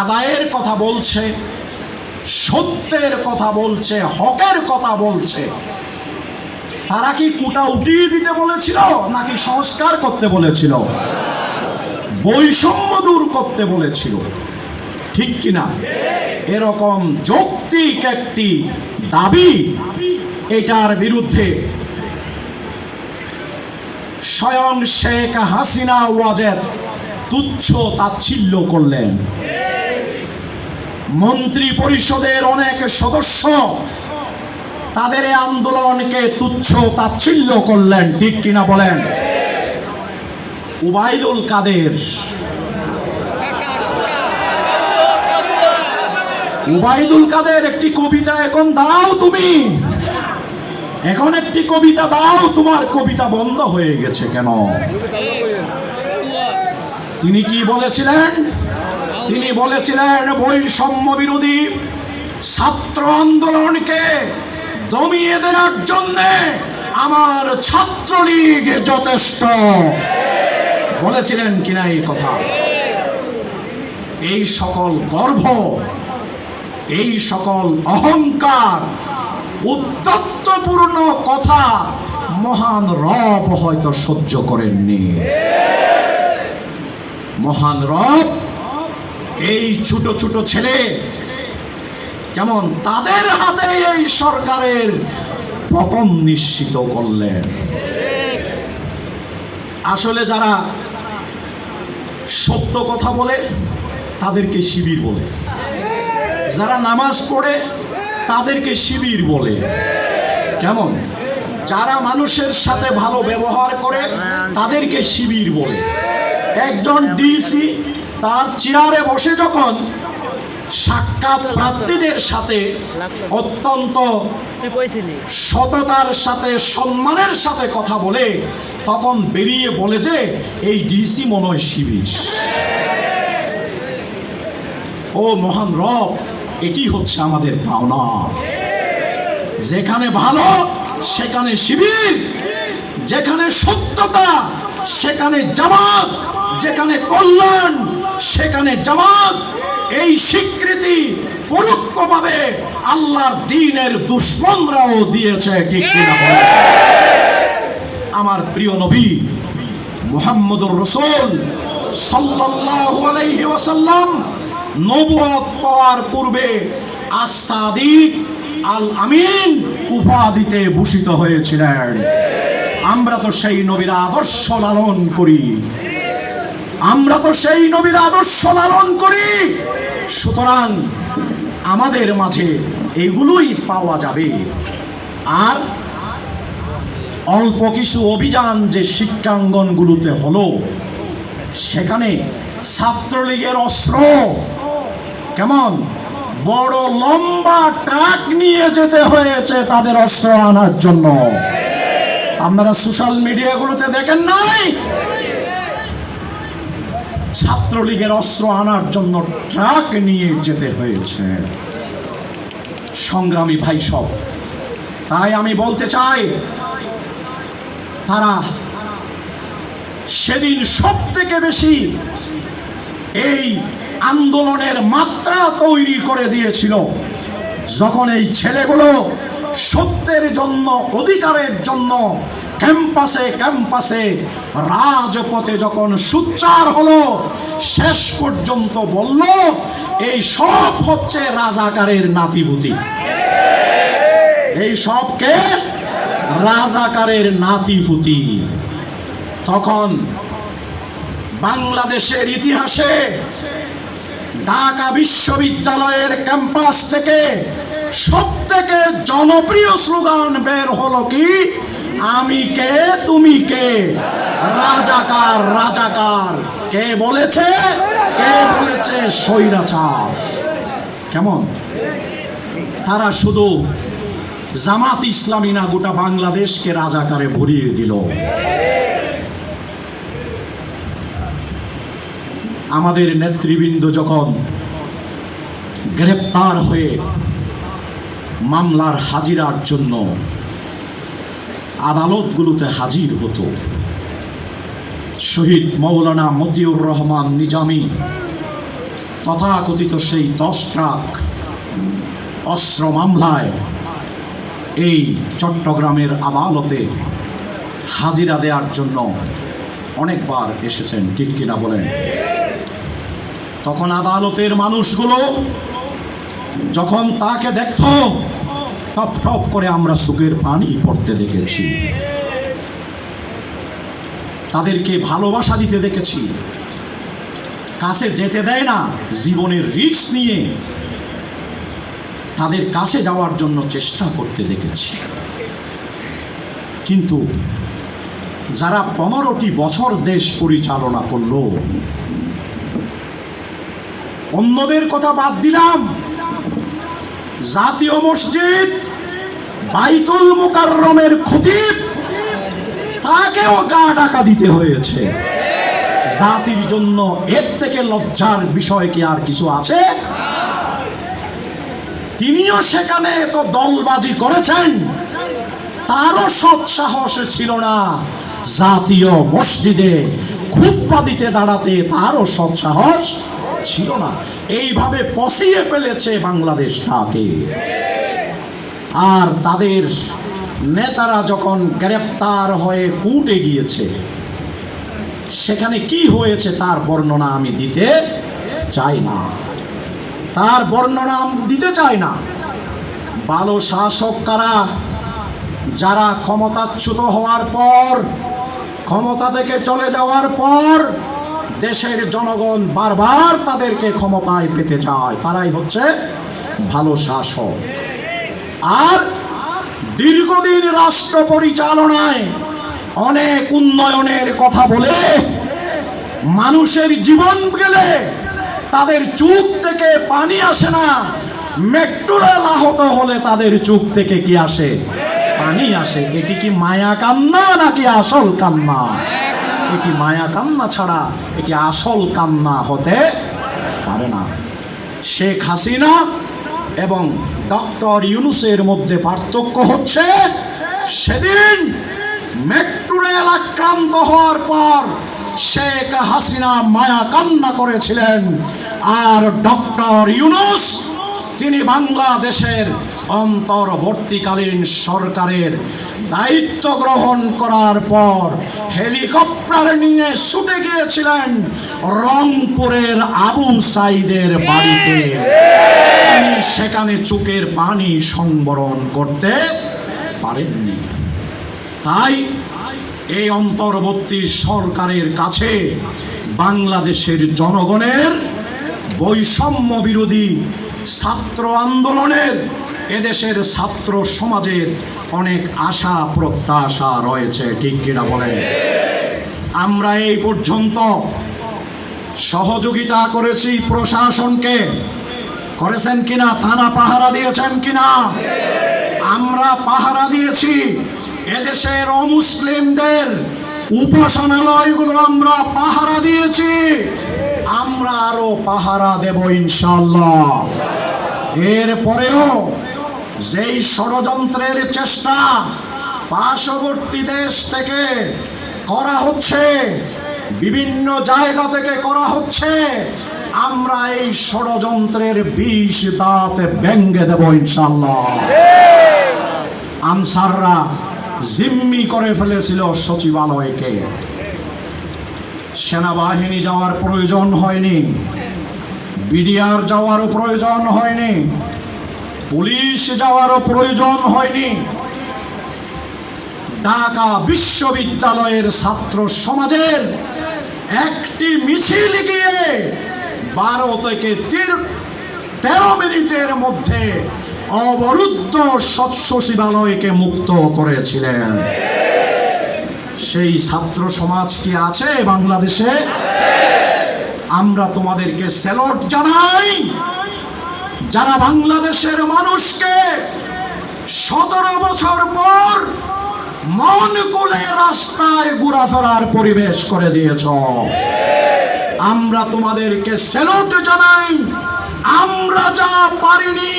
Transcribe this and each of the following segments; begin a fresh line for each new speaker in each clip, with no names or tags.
আদায়ের কথা বলছে, সত্যের কথা বলছে, হকের কথা বলছে। তারা কি কুটা উঠিয়ে দিতে বলেছিল নাকি সংস্কার করতে বলেছিল? বৈষম্য দূর করতে বলেছিল, ঠিক কিনা? এরকম যৌক্তিক একটি দাবি, এটার বিরুদ্ধে স্বয়ং শেখ হাসিনা ওয়াজেদ তুচ্ছ তাচ্ছিল্য করলেন। মন্ত্রী পরিষদের অনেক সদস্য তাদের এই আন্দোলনকে তুচ্ছ তাচ্ছিল্য করলেন, ঠিক কিনা বলেন? উবাইদুল কাদের, উবাইদুল কাদের একটি কবিতা এখন দাও তুমি, এখন একটি কবিতা দাও, তোমার কবিতা বন্ধ হয়ে গেছে কেন? তিনি কি বলেছিলেন? তিনি বলেছিলেন বৈষম্য বিরোধী ছাত্র আন্দোলনকে দমিয়ে দেওয়ার জন্য আমার ছাত্রলীগ যথেষ্ট। বলেছিলেন কিনা এই কথা? এই সকল গর্ব, এই সকল অহংকার, উদ্ধত্তপূর্ণ কথা মহান রব হয়তো সহ্য করেননি। মহান রব এই ছোট ছোট ছেলে কেমন তাদের হাতে এই সরকারের পতন নিশ্চিত করলেন। আসলে যারা সত্য কথা বলে তাদেরকে শিবির বলে, যারা নামাজ পড়ে তাদেরকে শিবির বলে। কেমন? যারা মানুষের সাথে ভালো ব্যবহার করে তাদেরকে শিবির বলে। একজন ডিসি তার চেয়ারে বসে যখন সাক্ষাৎ প্রার্থীদের সাথে অত্যন্ত সততার সাথে, সম্মানের সাথে কথা বলে, তখন বেরিয়ে বলে যে এই ডিসি মনে হয় শিবির। ও মহান রব, এটি হচ্ছে আমাদের পাওনা। যেখানে ভালো সেখানে শিবির, যেখানে সত্যতা সেখানে জামাত, যেখানে কল্যাণ সেখানে জামাত। এই স্বীকৃতি পরোক্ষভাবে আল্লাহর দ্বীনের দুশমনরাও দিয়েছে, ঠিক কিনা বলেন? আমার প্রিয় নবী মুহাম্মদুর রাসূল সাল্লাল্লাহু আলাইহি ওয়াসাল্লাম নবুয়ত পাওয়ার পূর্বে আস-সাদিক আল আমিন উপাধিতে ভূষিত হয়েছিলেন। আমরা তো সেই নবীর আদর্শ লালন করি, আমরা তো সেই নবীর আদর্শ লালন করি। সুতরাং আমাদের মাঝে এগুলোই পাওয়া যাবে। আর অল্প কিছু অভিযান যে শিক্ষাঙ্গনগুলোতে হলো, সেখানে ছাত্রলীগের অস্ত্র কেমন বড় লম্বা ট্রাক নিয়ে যেতে হয়েছে তাদের অস্ত্র আনার জন্য। আপনারা সোশ্যাল মিডিয়াগুলোতে দেখেন নাই? ছাত্রলীগের অস্ত্র আনার জন্য ট্রাক নিয়ে যেতে হয়েছে। সংগ্রামী ভাই সব, তাই আমি বলতে চাই, তারা সেদিন সব থেকে বেশি এই আন্দোলনের মাত্রা তৈরি করে দিয়েছিল যখন এই ছেলেগুলো সত্যের জন্য, অধিকারের জন্য ক্যাম্পাসে ক্যাম্পাসে রাজপথে যখন সোচ্চার হলো, শেষ পর্যন্ত বলল এই সব হচ্ছে রাজাকারের নাতিপুতি। এই সবকে রাজাকারের নাতিপুতি। তখন বাংলাদেশের ইতিহাসে ঢাকা বিশ্ববিদ্যালয়ের ক্যাম্পাস থেকে সবথেকে জনপ্রিয় স্লোগান বের হলো কি? আমি কে, তুমি কে, রাজাকার রাজাকার। কে বলেছে? কে বলেছে? স্বৈরাচার। কেমন? তারা শুধু জামাত ইসলামী না, গোটা বাংলাদেশকে রাজাকারে ভরিয়ে দিল। আমাদের নেতৃবৃন্দ যখন গ্রেপ্তার হয়ে মামলার হাজিরার জন্য আদালতগুলোতে হাজির হতো, শহীদ মৌলানা মতিউর রহমান নিজামী তথাকথিত সেই 10 ট্রাক অস্ত্র মামলায় এই চট্টগ্রামের আদালতে হাজিরা দেওয়ার জন্য অনেকবার এসেছেন, ঠিক কিনা বলেন? তখন আদালতের মানুষগুলো যখন তাকে দেখত, টপ টপ করে আমরা চোখের পানি পড়তে দেখেছি, তাদেরকে ভালোবাসা দিতে দেখেছি, কাছে যেতে দেয় না, জীবনের রিস্ক নিয়ে তাদের কাছে যাওয়ার জন্য চেষ্টা করতে দেখেছি। কিন্তু যারা 15টি বছর দেশ পরিচালনা করলো, অন্যদের কথা বাদ দিলাম, জাতীয় মসজিদ বাইতুল মুকাররমের খতিব তাকেও গা ঢাকা দিতে হয়েছে। জাতির জন্য এর থেকে লজ্জার বিষয় কি আর কিছু আছে? তিনিও সেখানে তো দলবাজি করেছেন, তারও সৎ সাহস ছিল না জাতীয় মসজিদে খুতবা দিতে দাঁড়াতে, তারও সৎ সাহস ছিল না। এইভাবে পচিয়ে ফেলেছে বাংলাদেশটাকে। আর তাদের নেতারা যখন গ্রেপ্তার হয়ে কোর্টে গিয়েছে, সেখানে কি হয়েছে তার বর্ণনা আমি দিতে চাই না, তার বর্ণনা দিতে চাই না। ভালো শাসক কারা? যারা ক্ষমতাচ্যুত হওয়ার পর, ক্ষমতা থেকে চলে যাওয়ার পর দেশের জনগণ বারবার তাদেরকে ক্ষমতায় পেতে চায়, তারাই হচ্ছে ভালো শাসক। আর দীর্ঘদিন রাষ্ট্র পরিচালনায় অনেক উন্নয়নের কথা বলে মানুষের জীবন গেলে তাদের চোখ থেকে পানি আসে না, মেট্রো রেল আহত হলে তাদের চোখ থেকে কি আসে? পানি আসে। এটি কি মায়া কান্না নাকি আসল কান্না? এটি মায়া কান্না ছাড়া এটি আসল কান্না হতে পারে না। শেখ হাসিনা এবং ডক্টর ইউনূসের মধ্যে পার্থক্য হচ্ছে, সেদিন মেট্রো রেল আক্রান্ত হওয়ার পর শেখ হাসিনা মায়া কান্না করেছিলেন, আর ডক্টর ইউনূস তিনি বাংলাদেশের অন্তর্বর্তীকালীন সরকারের দায়িত্ব গ্রহণ করার পর হেলিকপ্টার নিয়ে ছুটে গিয়েছিলেন রংপুরের আবু সাইদের বাড়িতে। তিনি সেখানে চোখের পানি সংবরণ করতে পারেননি। তাই এই অন্তর্বর্তী সরকারের কাছে বাংলাদেশের জনগণের বৈষম্য বিরোধী ছাত্র আন্দোলনের, এদেশের ছাত্র সমাজের অনেক আশা প্রত্যাশা রয়েছে, ঠিক কিনা বলে? আমরা এই পর্যন্ত সহযোগিতা করেছি প্রশাসনকে, করেছেন কিনা? থানা পাহারা দিয়েছেন কিনা? আমরা পাহারা দিয়েছি। এদেশের অমুসলিমদের উপাসনালয়গুলো আমরা পাহারা দিয়েছি, আমরা আরো পাহারা দেব ইনশাআল্লাহ। এরপরেও যেই ষড়যন্ত্রের চেষ্টা পার্শ্ববর্তী দেশ থেকে করা হচ্ছে, বিভিন্ন জায়গা থেকে করা হচ্ছে, আমরা এই ষড়যন্ত্রের বিষ দাঁত ভেঙে দেব ইনশাআল্লাহ। আনসাররা জিম্মি করে ফেলেছিল সচিবালয়কে, সেনাবাহিনী যাওয়ার প্রয়োজন হয়নি, বিডিআর যাওয়ারও প্রয়োজন হয়নি, পুলিশ যাওয়ারও প্রয়োজন হয়নি। ঢাকা বিশ্ববিদ্যালয়ের ছাত্র সমাজের একটি মিছিল গিয়ে 12 থেকে 13 মিনিটের মধ্যে অবরুদ্ধ সচিবালয়কে মুক্ত করেছিলেন। সেই ছাত্র সমাজ কি আছে বাংলাদেশে? আমরা তোমাদেরকে স্যালুট জানাই, যারা বাংলাদেশের মানুষকে 17 বছর পর মন খুলে রাস্তায় ঘোরাফেরার পরিবেশ করে দিয়েছ। আমরা তোমাদেরকে স্যালুট জানাই। আমরা যা পারিনি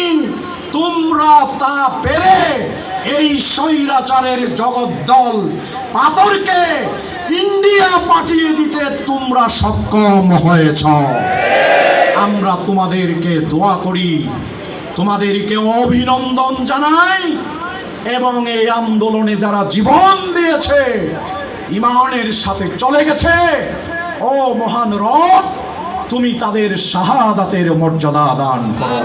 তোমরা তা পেরে এই স্বৈরাচারের জগদ্দল পাথরকে ইন্ডিয়া পাঠিয়ে দিতে তোমরা সক্ষম হয়েছ। আমরা তোমাদেরকে দোয়া করি, তোমাদেরকে অভিনন্দন জানাই, এবং এই আন্দোলনে যারা জীবন দিয়েছে, ঈমানের সাথে চলে গেছে, ও মহান রব, তুমি তাদের শাহাদাতের মর্যাদা দান করো।